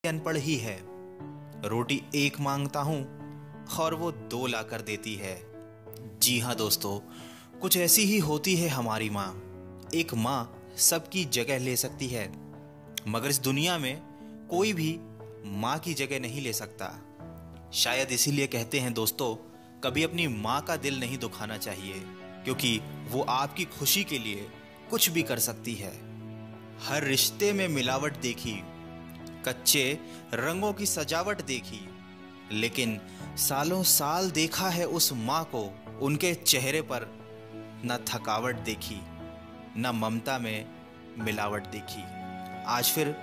अनपढ़ ही है। रोटी एक मांगता हूँ और वो दो ला कर देती है। जी हाँ दोस्तों, कुछ ऐसी ही होती है हमारी माँ। एक माँ सबकी जगह ले सकती है, मगर इस दुनिया में कोई भी माँ की जगह नहीं ले सकता। शायद इसीलिए कहते हैं दोस्तों, कभी अपनी माँ का दिल नहीं दुखाना चाहिए, क्योंकि वो आपकी खुशी के लिए कुछ भी कर सकती है। हर रिश्ते में मिलावट देखी, कच्चे रंगों की सजावट देखी, लेकिन सालों साल देखा है उस माँ को, उनके चेहरे पर न थकावट देखी, न ममता में मिलावट देखी। आज फिर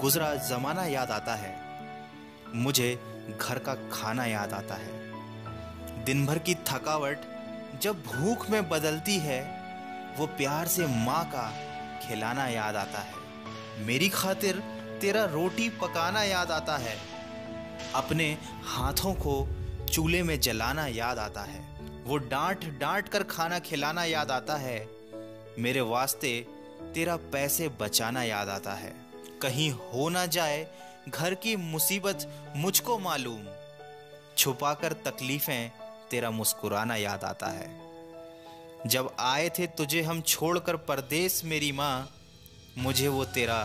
गुजरा जमाना याद आता है, मुझे घर का खाना याद आता है। दिन भर की थकावट जब भूख में बदलती है, वो प्यार से माँ का खिलाना याद आता है। मेरी खातिर तेरा रोटी पकाना याद आता है, अपने हाथों को चूल्हे में जलाना याद आता है। वो डांट डांट कर खाना खिलाना याद आता है, मेरे वास्ते तेरा पैसे बचाना याद आता है। कहीं हो ना जाए घर की मुसीबत मुझको मालूम, छुपाकर तकलीफें तेरा मुस्कुराना याद आता है। जब आए थे तुझे हम छोड़कर परदेस मेरी माँ, मुझे वो तेरा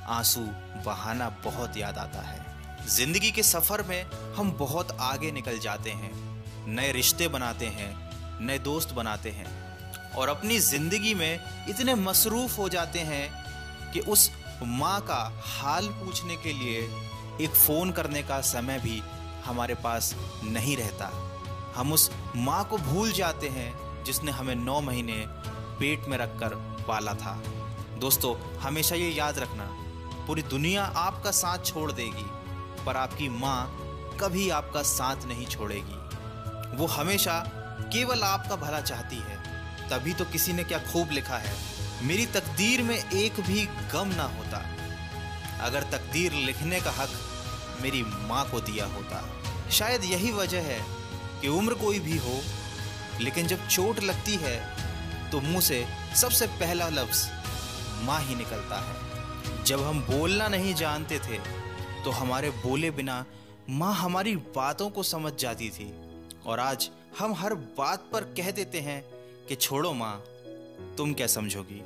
आंसू बहाना बहुत याद आता है। जिंदगी के सफर में हम बहुत आगे निकल जाते हैं, नए रिश्ते बनाते हैं, नए दोस्त बनाते हैं, और अपनी जिंदगी में इतने मसरूफ हो जाते हैं कि उस माँ का हाल पूछने के लिए एक फ़ोन करने का समय भी हमारे पास नहीं रहता। हम उस माँ को भूल जाते हैं जिसने हमें 9 महीने पेट में रखकर पाला था। दोस्तों, हमेशा ये याद रखना, पूरी दुनिया आपका साथ छोड़ देगी, पर आपकी माँ कभी आपका साथ नहीं छोड़ेगी। वो हमेशा केवल आपका भला चाहती है। तभी तो किसी ने क्या खूब लिखा है, मेरी तकदीर में एक भी गम ना होता, अगर तकदीर लिखने का हक मेरी माँ को दिया होता। शायद यही वजह है कि उम्र कोई भी हो, लेकिन जब चोट लगती है तो मुंह से सबसे पहला लफ्ज़ माँ ही निकलता है। जब हम बोलना नहीं जानते थे तो हमारे बोले बिना माँ हमारी बातों को समझ जाती थी, और आज हम हर बात पर कह देते हैं कि छोड़ो माँ, तुम क्या समझोगी।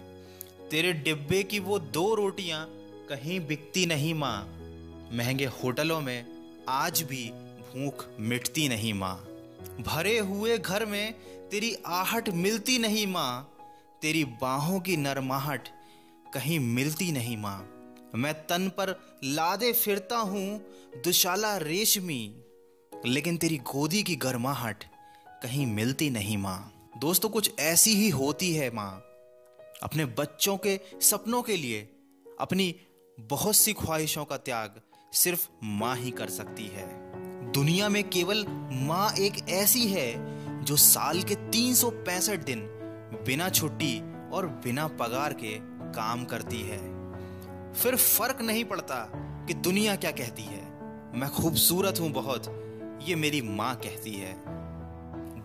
तेरे डिब्बे की वो 2 रोटियां कहीं बिकती नहीं माँ, महंगे होटलों में आज भी भूख मिटती नहीं माँ। भरे हुए घर में तेरी आहट मिलती नहीं माँ, तेरी बाहों की नरमाहट कहीं मिलती नहीं माँ। मैं तन पर लादे फिरता हूँ दुशाला रेशमी, लेकिन तेरी गोदी की गर्माहट कहीं मिलती नहीं माँ। दोस्तों, कुछ ऐसी ही होती है माँ। अपने बच्चों के सपनों के लिए अपनी बहुत सी ख्वाहिशों का त्याग सिर्फ माँ ही कर सकती है। दुनिया में केवल माँ एक ऐसी है जो साल के 365 दिन बिना छुट्टी और बिना पगार के काम करती है। फिर फर्क नहीं पड़ता कि दुनिया क्या कहती है, मैं खूबसूरत हूं बहुत, ये मेरी माँ कहती है।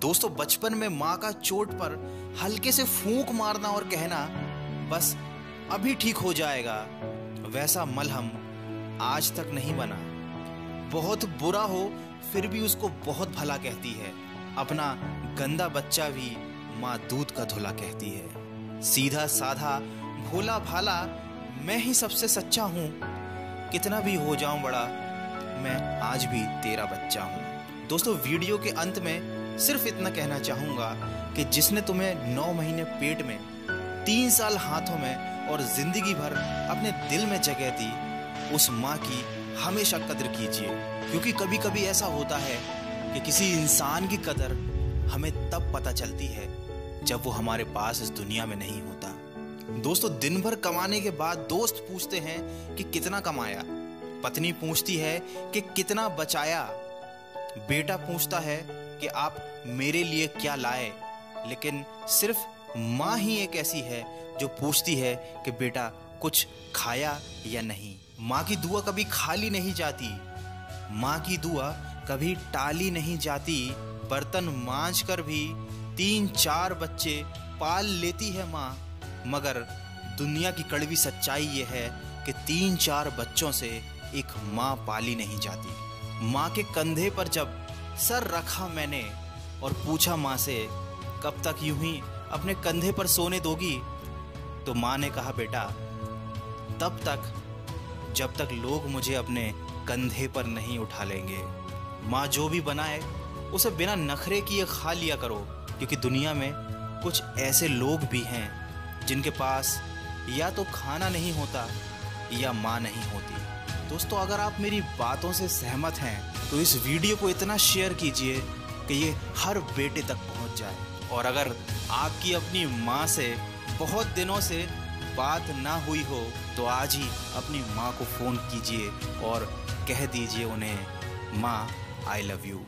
दोस्तों, बचपन में माँ का चोट पर हल्के से फूंक मारना और कहना बस अभी ठीक हो जाएगा, वैसा मलहम आज तक नहीं बना। बहुत बुरा हो फिर भी उसको बहुत भला कहती है। अपना गंदा बच्चा भी माँ दूध का धुला कहती है। सीधा साधा भोला भाला मैं ही सबसे सच्चा हूँ, कितना भी हो जाऊं बड़ा, मैं आज भी तेरा बच्चा हूँ। दोस्तों, वीडियो के अंत में सिर्फ इतना कहना चाहूँगा कि जिसने तुम्हें 9 महीने पेट में, 3 साल हाथों में और जिंदगी भर अपने दिल में जगह दी, उस माँ की हमेशा कदर कीजिए, क्योंकि कभी कभी ऐसा होता है कि किसी इंसान की कदर हमें तब पता चलती है जब वो हमारे पास इस दुनिया में नहीं होता। दोस्तों, दिन भर कमाने के बाद दोस्त पूछते हैं कि कितना कमाया, पत्नी पूछती है कि कितना बचाया, बेटा पूछता है कि आप मेरे लिए क्या लाए, लेकिन सिर्फ माँ ही एक ऐसी है जो पूछती है कि बेटा कुछ खाया या नहीं। माँ की दुआ कभी खाली नहीं जाती, माँ की दुआ कभी टाली नहीं जाती। बर्तन मांज कर भी 3-4 बच्चे पाल लेती है माँ, मगर दुनिया की कड़वी सच्चाई ये है कि 3-4 बच्चों से एक माँ पाली नहीं जाती। माँ के कंधे पर जब सर रखा मैंने और पूछा माँ से कब तक यूं ही अपने कंधे पर सोने दोगी, तो माँ ने कहा बेटा तब तक जब तक लोग मुझे अपने कंधे पर नहीं उठा लेंगे। माँ जो भी बनाए उसे बिना नखरे किए खा लिया करो, क्योंकि दुनिया में कुछ ऐसे लोग भी हैं जिनके पास या तो खाना नहीं होता या माँ नहीं होती। दोस्तों, अगर आप मेरी बातों से सहमत हैं तो इस वीडियो को इतना शेयर कीजिए कि ये हर बेटे तक पहुंच जाए। और अगर आपकी अपनी माँ से बहुत दिनों से बात ना हुई हो तो आज ही अपनी माँ को फ़ोन कीजिए और कह दीजिए उन्हें माँ आई लव यू।